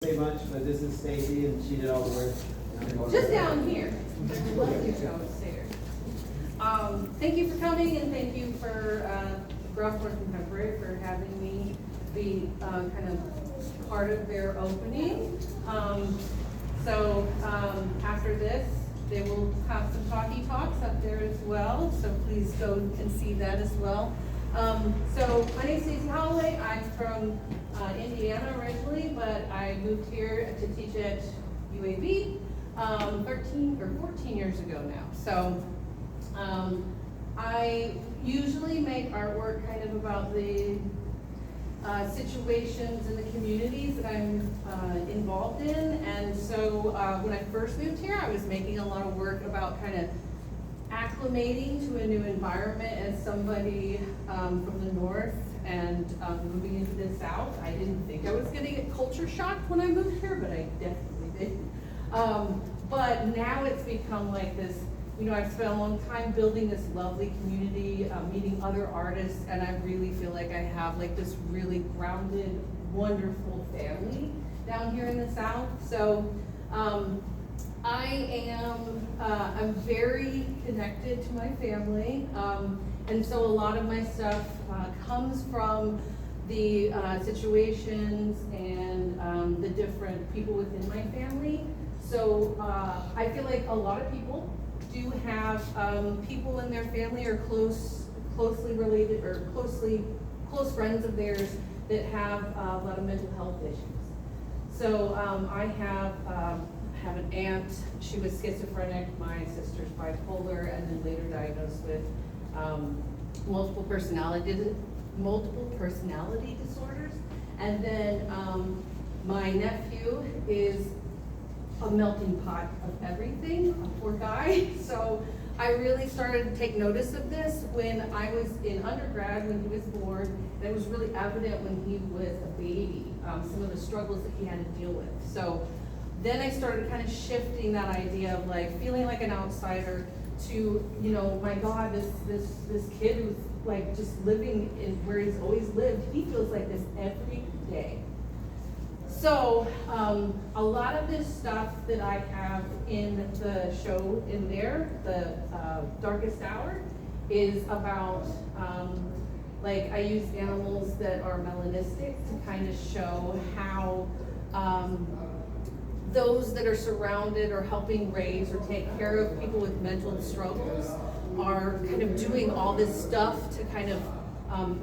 Say much, but this is Stacey, and she did all the work. Just down here. Downstairs. Thank you for coming, and thank you for Groveport Contemporary for having me be kind of part of their opening. After this, they will have some talkie talks up there as well, so please go and see that as well. My name is Stacey Holloway. I'm from Indiana originally, but I moved here to teach at UAB 13 or 14 years ago now. So I usually make artwork kind of about the situations in the communities that I'm involved in. And so when I first moved here, I was making a lot of work about kind of acclimating to a new environment as somebody from the north and moving into the south. I didn't think I was going to get culture shocked when I moved here, but I definitely did. But now it's become like this, I've spent a long time building this lovely community, meeting other artists, and I really feel like I have like this really grounded, wonderful family down here in the south. So I'm very connected to my family, and so a lot of my stuff comes from the situations and the different people within my family. So I feel like a lot of people do have people in their family or closely related or close friends of theirs that have a lot of mental health issues. So I have an aunt. She was schizophrenic. My sister's bipolar, and then later diagnosed with multiple personality disorders. And then my nephew is a melting pot of everything, a poor guy. So I really started to take notice of this when I was in undergrad, when he was born, and it was really evident when he was a baby, some of the struggles that he had to deal with. So then I started kind of shifting that idea of like feeling like an outsider to, my God, this kid who's like just living in where he's always lived, he feels like this every day. So a lot of this stuff that I have in the show in there, the Darkest Hour, is about like I use animals that are melanistic to kind of show how those that are surrounded or helping raise or take care of people with mental struggles are kind of doing all this stuff to kind of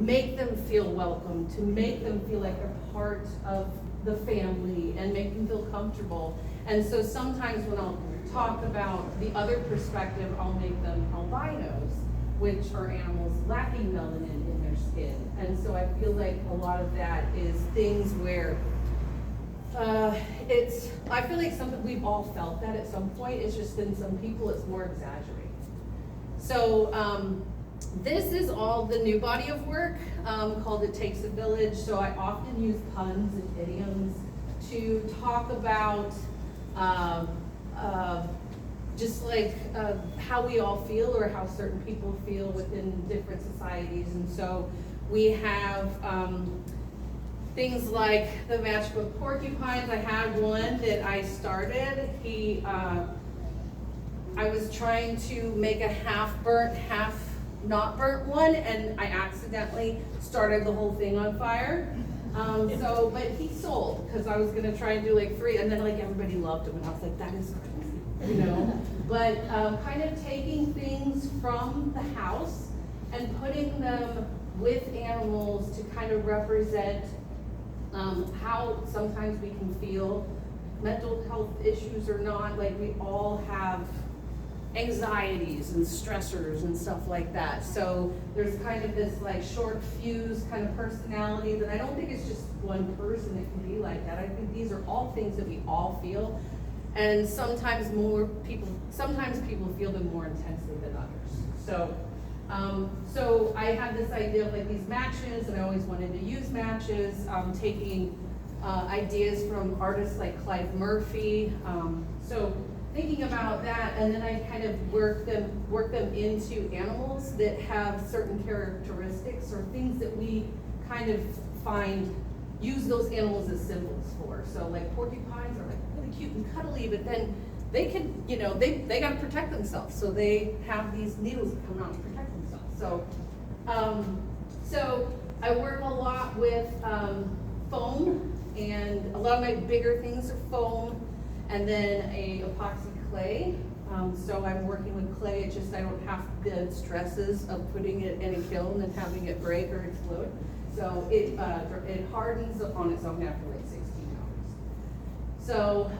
make them feel welcome, to make them feel like they're part of the family and make them feel comfortable. And so sometimes when I'll talk about the other perspective, I'll make them albinos, which are animals lacking melanin in their skin. And so I feel like a lot of that is things where I feel like we've all felt that at some point. It's just in some people it's more exaggerated. So this is all the new body of work called It Takes a Village. So I often use puns and idioms to talk about just like how we all feel or how certain people feel within different societies. And so we have things like the matchbook porcupines. I had one that I started. I was trying to make a half burnt, half not burnt one, and I accidentally started the whole thing on fire. But he sold because I was gonna try and do like 3, and then like everybody loved him, and I was like, that is crazy, But kind of taking things from the house and putting them with animals to kind of represent how sometimes we can feel mental health issues or not. Like we all have anxieties and stressors and stuff like that. So there's kind of this like short fuse kind of personality that I don't think it's just one person that can be like that. I think these are all things that we all feel, and sometimes people feel them more intensely than others. So I had this idea of like these matches, and I always wanted to use matches, taking ideas from artists like Clive Murphy. So thinking about that, and then I kind of work them into animals that have certain characteristics or things that we kind of find use those animals as symbols for. So like porcupines are like really cute and cuddly, but then they can, you know, they gotta protect themselves. So they have these needles that come out to protect themselves. So I work a lot with foam, and a lot of my bigger things are foam, and then a epoxy clay. So I'm working with clay, it's just I don't have the stresses of putting it in a kiln and having it break or explode. So it hardens on its own after like 16 hours. So,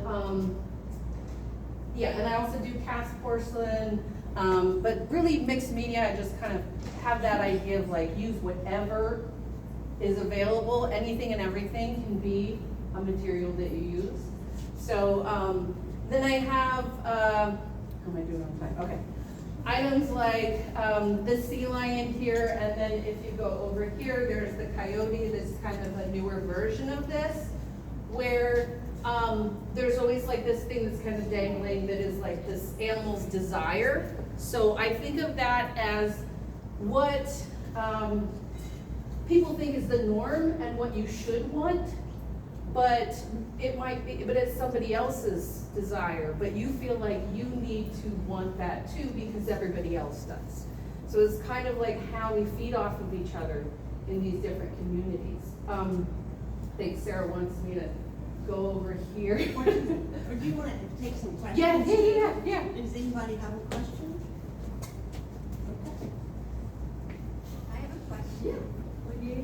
yeah, and I also do cast porcelain, but really mixed media, I just kind of have that idea of like use whatever is available. Anything and everything can be a material that you use. So then I have, how am I doing on time? Okay. Items like the sea lion here, and then if you go over here, there's the coyote. That's kind of a newer version of this, where there's always like this thing that's kind of dangling that is like this animal's desire. So I think of that as what people think is the norm and what you should want, but it might be, but it's somebody else's desire, but you feel like you need to want that too because everybody else does. So it's kind of like how we feed off of each other in these different communities. I think Sarah wants me to go over here. Or do you want to take some questions? Yeah. Does anybody have a question? Okay. I have a question. Yeah. When you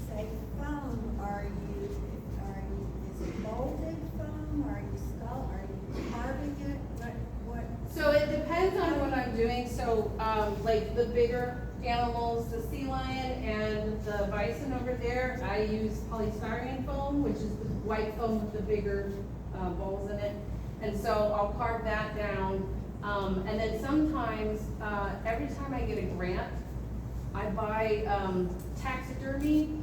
say foam, is it molded foam? Are you carving it? What? So it depends on what I'm doing. So like the bigger animals, the sea lion and the bison over there, I use polystyrene foam, which is the white foam with the bigger balls in it. And so I'll carve that down. And then sometimes, every time I get a grant, I buy taxidermy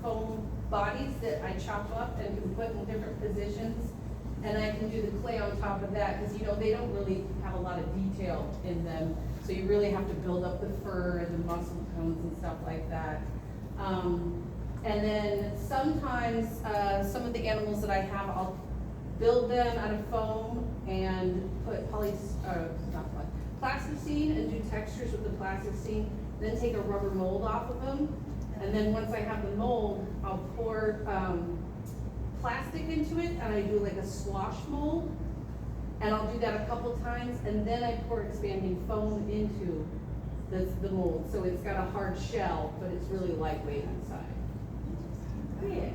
foam bodies that I chop up and can put in different positions. And I can do the clay on top of that, because you know, they don't really have a lot of detail in them. So you really have to build up the fur and the muscle tones and stuff like that. And then sometimes some of the animals that I have, I'll build them out of foam and put plasticine and do textures with the plasticine, then take a rubber mold off of them. And then once I have the mold, I'll pour plastic into it, and I do like a swash mold. And I'll do that a couple times, and then I pour expanding foam into the mold. So it's got a hard shell, but it's really lightweight inside. Yeah.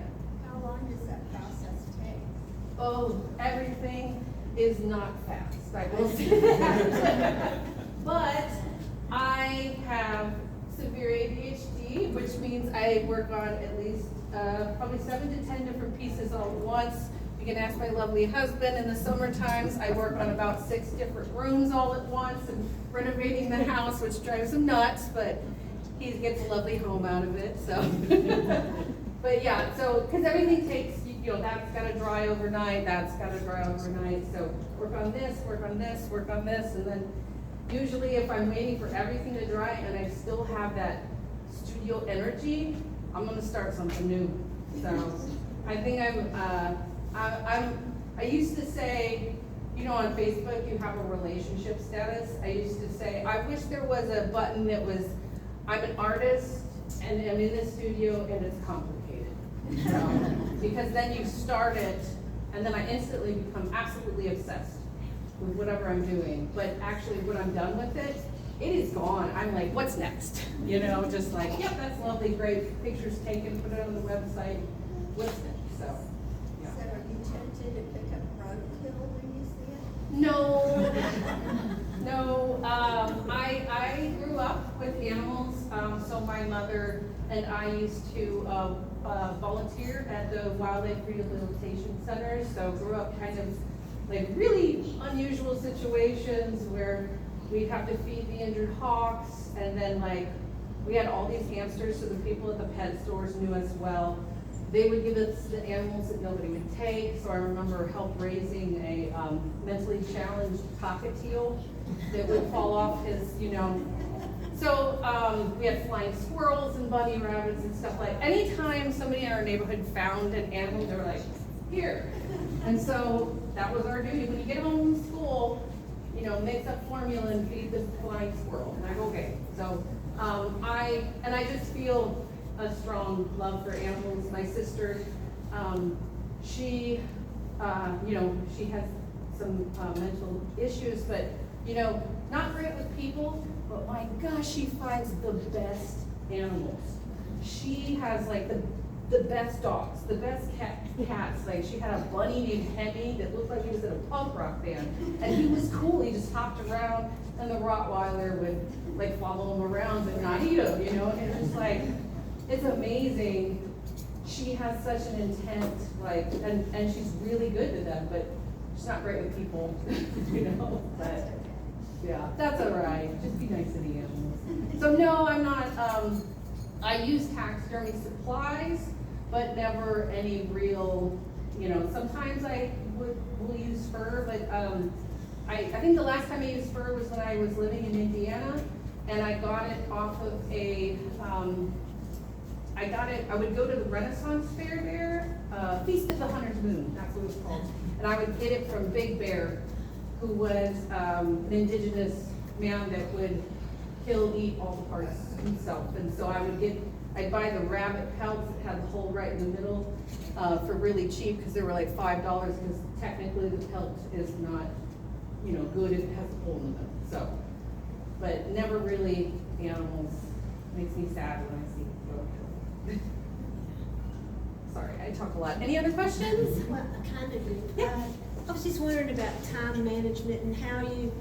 How long does that process take? Oh, everything is not fast, I will say that. But I have severe ADHD, which means I work on at least probably 7 to 10 different pieces all at once. You can ask my lovely husband. In the summer times, I work on about 6 different rooms all at once and renovating the house, which drives him nuts, but he gets a lovely home out of it, so. But yeah, so, because everything takes, you know, that's got to dry overnight, that's got to dry overnight, so work on this, work on this, work on this, and then usually if I'm waiting for everything to dry and I still have that studio energy, I'm going to start something new. So I think I used to say, you know, on Facebook you have a relationship status. I used to say, I wish there was a button that was, I'm an artist and I'm in the studio and it's complicated. So, because then you start it and then I instantly become absolutely obsessed with whatever I'm doing. But actually when I'm done with it, it is gone. I'm like, what's next? You know, just like, yep, that's lovely, great. Pictures taken, put it on the website. What's next? So, yeah. So are you tempted to pick up roadkill when you see it? No, no. I grew up with animals. So my mother and I used to volunteer at the wildlife rehabilitation centers. So grew up kind of like really unusual situations where we'd have to feed the injured hawks, and then like we had all these hamsters, so the people at the pet stores knew us well. They would give us the animals that nobody would take. So I remember help raising a mentally challenged cockatiel that would fall off his, you know, So, we had flying squirrels and bunny rabbits and stuff like, anytime somebody in our neighborhood found an animal, they were like, here. And so that was our duty. When you get home from school, you know, mix up formula and feed the flying squirrel. And I go, okay. So, I just feel a strong love for animals. My sister, she, you know, she has some mental issues, but, you know, not great with people, but my gosh, she finds the best animals. She has like the best dogs, the best cats. Like she had a bunny named Hemi that looked like he was in a punk rock band. And he was cool, he just hopped around and the Rottweiler would like follow him around but not eat him, you know? And it's just like, it's amazing. She has such an intent, like, and she's really good to them, but she's not great with people, you know? But yeah, that's all right. Just be nice to the animals. So no, I'm not, I use taxidermy supplies, but never any real, you know, sometimes I will use fur, but I think the last time I used fur was when I was living in Indiana, and I got it off of a, I would go to the Renaissance Fair there, Feast of the Hunter's Moon, that's what it was called. And I would get it from Big Bear, who was an indigenous man that would kill, eat all the parts himself. And so I'd buy the rabbit pelts that had the hole right in the middle for really cheap, because they were like $5, because technically the pelt is not, you know, good if it has a hole in the middle. So, but never really animals. Makes me sad when I see them. Sorry, I talk a lot. Any other questions? Well, I kind of do. Yeah. I was just wondering about time management and how you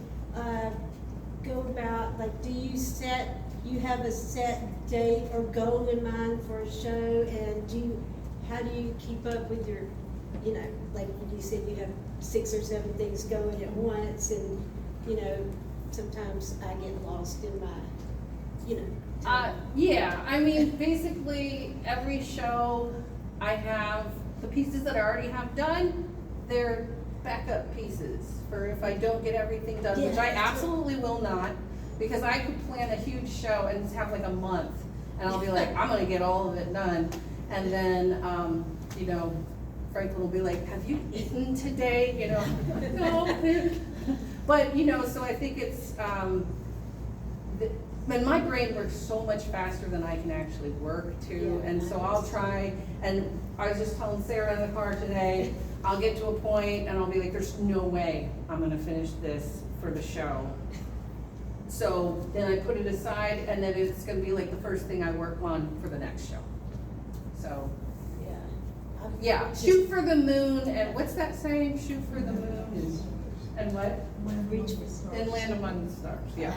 go about, like, do you have a set date or goal in mind for a show, and how do you keep up with your, you know, like you said, you have 6 or 7 things going at once, and, you know, sometimes I get lost in my, you know. time. Yeah, I mean, basically, every show I have, the pieces that I already have done, they're backup pieces for if I don't get everything done, which I absolutely will not, because I could plan a huge show and have like a month, and I'll be like, I'm gonna get all of it done, and then, you know, Franklin will be like, have you eaten today, you know? No. But, you know, so I think it's, and my brain works so much faster than I can actually work too, and so I'll try, and I was just telling Sarah in the car today, I'll get to a point and I'll be like, there's no way I'm gonna finish this for the show. So then I put it aside, and then it's gonna be like the first thing I work on for the next show. So, yeah, shoot for the moon, and what's that saying? Shoot for the moon, and what? Reach for stars. And land among the stars, yeah.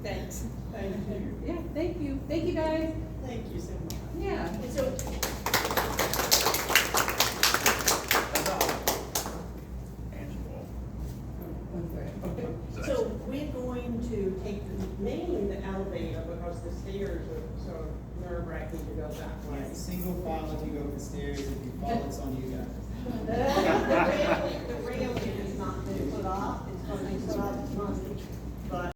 Thanks. Thank you. Yeah, thank you. Thank you, guys. Thank you so much. Yeah. And so, So we're going to take mainly the elevator because the stairs are so nerve-wracking to go that way. Yeah, single file if you go up the stairs, if you fall, it's on you guys. The railing is not been put up, it's going to be put up Monday.